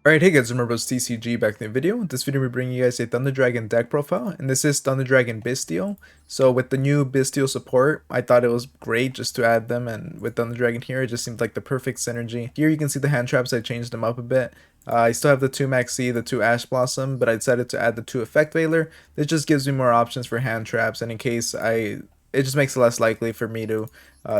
Alright, hey guys, remember it's TCG back in the video. In this video, we're bringing you guys a Thunder Dragon deck profile, and this is Thunder Dragon Bystial. So with the new Bystial support, I thought it was great just to add them, and with Thunder Dragon here, it just seemed like the perfect synergy. Here you can see the hand traps, I changed them up a bit. I still have the 2 Maxi, the 2 Ash Blossom, but I decided to add the 2 Effect Veiler. This just gives me more options for hand traps, and in case it just makes it less likely for me to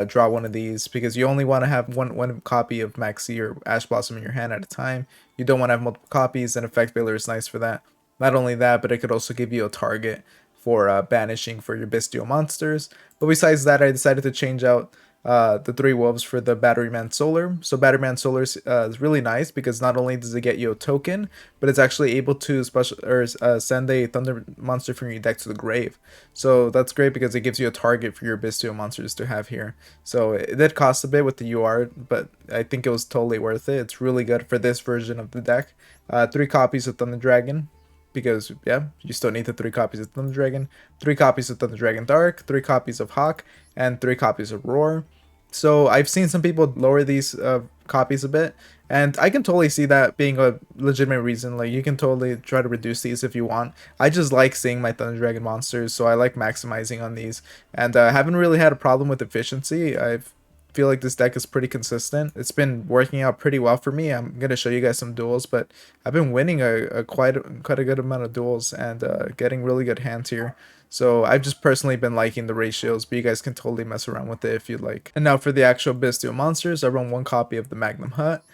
draw one of these, because you only want to have one copy of Maxi or Ash Blossom in your hand at a time. You don't want to have multiple copies, and Effect Veiler is nice for that. Not only that, but it could also give you a target for banishing for your Bystial monsters. But besides that, I decided to change out the 3 wolves for the Batteryman Solar. So Batteryman Solar is really nice because not only does it get you a token, but it's actually able to send a thunder monster from your deck to the grave. So that's great because it gives you a target for your Bystial monsters to have here. So it did cost a bit with the UR, but I think it was totally worth it. It's really good for this version of the deck. 3 copies of Thunder Dragon, because yeah, you still need the 3 copies of Thunder Dragon, 3 copies of Thunder Dragon Dark, 3 copies of Hawk, and 3 copies of Roar. So I've seen some people lower these copies a bit, and I can totally see that being a legitimate reason. Like, you can totally try to reduce these if you want. I just like seeing my Thunder Dragon monsters, so I like maximizing on these, and I haven't really had a problem with efficiency. I feel like this deck is pretty consistent. It's been working out pretty well for me. I'm gonna show you guys some duels, but I've been winning quite a good amount of duels and getting really good hands here. So I've just personally been liking the ratios, but you guys can totally mess around with it if you'd like. And now for the actual Bystial monsters, I run 1 copy of the Magnum Hut,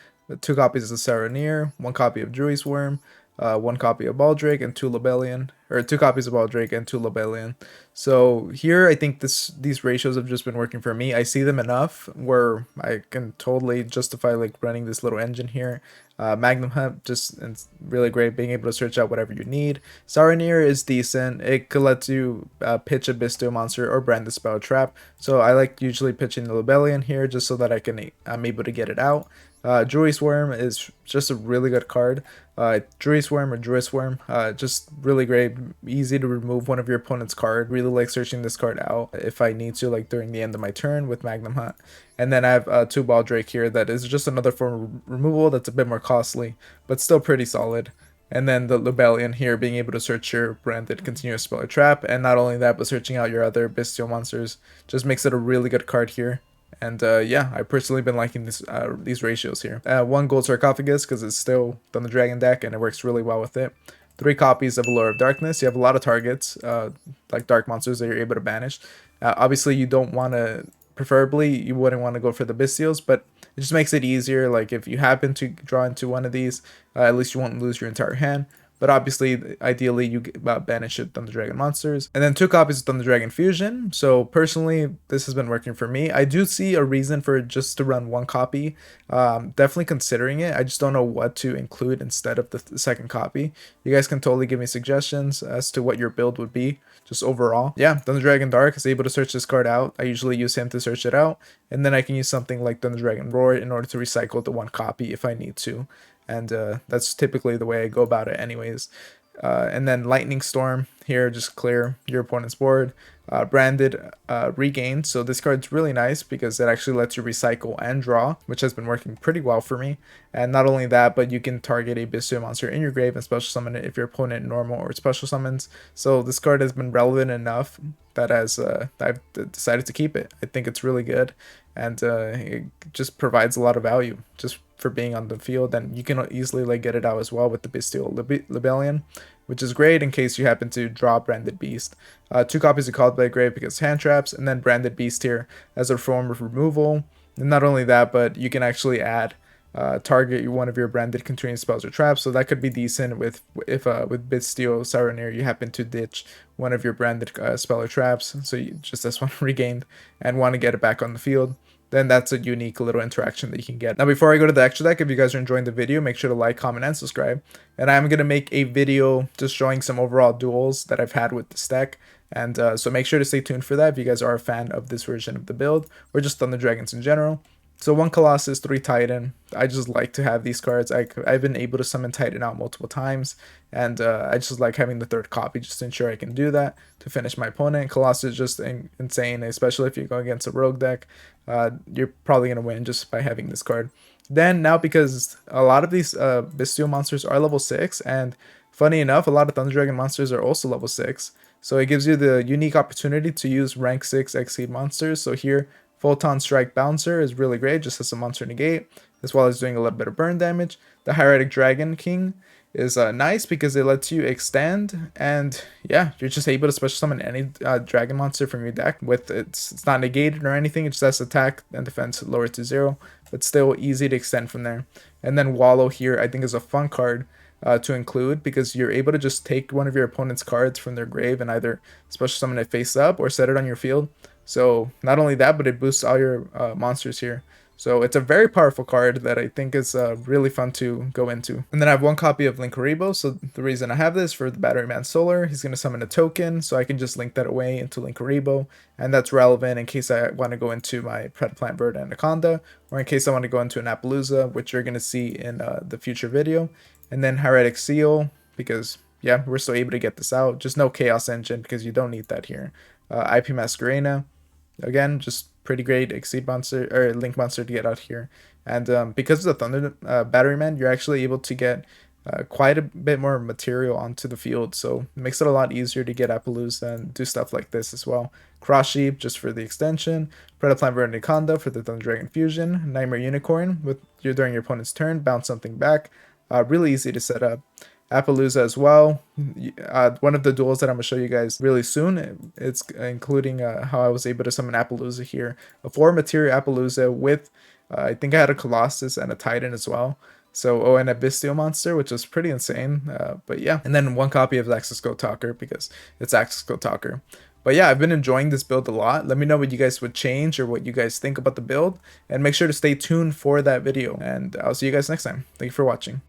2 copies of Saronir, 1 copy of Druid's Worm, 1 copy of Baldrake, and 2 Lobelian, or 2 copies of Baldrake and 2 Lobelian. So here I think these ratios have just been working for me. I see them enough where I can totally justify like running this little engine here. Magnum Hunt, just it's really great being able to search out whatever you need. Saronir is decent. It could let you pitch a Bystial monster or brand the spell trap. So I like usually pitching the Lobelian here just so that I'm able to get it out. Druid's Worm is just a really good card. Druid's Worm or Druid's Worm, just really great, easy to remove one of your opponent's card. Really like searching this card out if I need to, like during the end of my turn with Magnum Hunt. And then I have 2 Baldrake here that is just another form of removal that's a bit more costly, but still pretty solid. And then the Lobelian here being able to search your branded continuous spell or trap, and not only that, but searching out your other Bystial monsters just makes it a really good card here. And yeah, I've personally been liking these ratios here. 1 gold sarcophagus because it's still Thunder Dragon deck and it works really well with it. 3 copies of Allure of Darkness. You have a lot of targets, like dark monsters that you're able to banish. Obviously, you don't want to, preferably, you wouldn't want to go for the Bystials, but it just makes it easier. Like, if you happen to draw into one of these, at least you won't lose your entire hand. But obviously, ideally, you banish it Thunder Dragon monsters. And then 2 copies of Thunder Dragon Fusion. So personally, this has been working for me. I do see a reason for just to run 1 copy. Definitely considering it. I just don't know what to include instead of the 2nd copy. You guys can totally give me suggestions as to what your build would be, just overall. Yeah, Thunder Dragon Dark is able to search this card out. I usually use him to search it out. And then I can use something like Thunder Dragon Roar in order to recycle the 1 copy if I need to. And that's typically the way I go about it anyways. And then Lightning Storm here, just clear your opponent's board. Branded Regain, so this card's really nice because it actually lets you recycle and draw, which has been working pretty well for me. And not only that, but you can target a Bystial monster in your grave and special summon it if your opponent normal or special summons. So this card has been relevant enough that I've decided to keep it. I think it's really good, and it just provides a lot of value just for being on the field, and you can easily like get it out as well with the Bystial Lobelian, which is great in case you happen to draw Branded Beast. 2 copies of Called by Grave because hand traps, and then Branded Beast here as a form of removal. And not only that, but you can actually add target one of your branded continuing spells or traps, so that could be decent with with Bystial Saronir you happen to ditch one of your branded spell or traps, so you just this one regained and want to get it back on the field. Then that's a unique little interaction that you can get. Now, before I go to the extra deck, if you guys are enjoying the video, make sure to like, comment, and subscribe. And I'm going to make a video just showing some overall duels that I've had with this deck. And so make sure to stay tuned for that if you guys are a fan of this version of the build, or just Thunder Dragons in general. So 1 Colossus, 3 Titan. I just like to have these cards. I've been able to summon Titan out multiple times, and I just like having the 3rd copy just to ensure I can do that to finish my opponent. Colossus is just insane, especially if you go against a rogue deck. You're probably going to win just by having this card. Then now, because a lot of these Bystial monsters are level 6, and funny enough, a lot of Thunder Dragon monsters are also level 6. So it gives you the unique opportunity to use rank 6 Exceed monsters. So here, Photon Strike Bouncer is really great, just as a monster negate, as well as doing a little bit of burn damage. The Hieratic Dragon King is nice because it lets you extend, and yeah, you're just able to special summon any dragon monster from your deck with it's not negated or anything. It just has attack and defense lowered to 0, but still easy to extend from there. And then Wallow here I think is a fun card to include, because you're able to just take one of your opponent's cards from their grave and either special summon it face up or set it on your field. So not only that, but it boosts all your monsters here. So it's a very powerful card that I think is really fun to go into. And then I have one copy of Linkuriboh. So the reason I have this for the Battery Man Solar, he's going to summon a token, so I can just link that away into Linkuriboh. And that's relevant in case I want to go into my Predaplant Bird Anaconda, or in case I want to go into an Appaloosa, which you're going to see in the future video. And then Hieratic Seal, because yeah, we're still able to get this out. Just no Chaos Engine, because you don't need that here. IP Masquerena, again, just pretty great Exceed monster or Link monster to get out here. And because of the Thunder Battery Man, you're actually able to get quite a bit more material onto the field, so it makes it a lot easier to get Appaloosa and do stuff like this as well. Cross Sheep just for the extension, Predaplant Bird Anaconda for the Thunder Dragon Fusion, Nightmare Unicorn with during your opponent's turn, bounce something back. Really easy to set up. Appaloosa as well. One of the duels that I'm going to show you guys really soon, it's including how I was able to summon Appaloosa here. A 4 material Appaloosa with, I think I had a Colossus and a Titan as well. So, oh, and a Bystial monster, which is pretty insane. But yeah, and then one copy of Axis Go Talker, because it's Axis Go Talker. But yeah, I've been enjoying this build a lot. Let me know what you guys would change or what you guys think about the build. And make sure to stay tuned for that video. And I'll see you guys next time. Thank you for watching.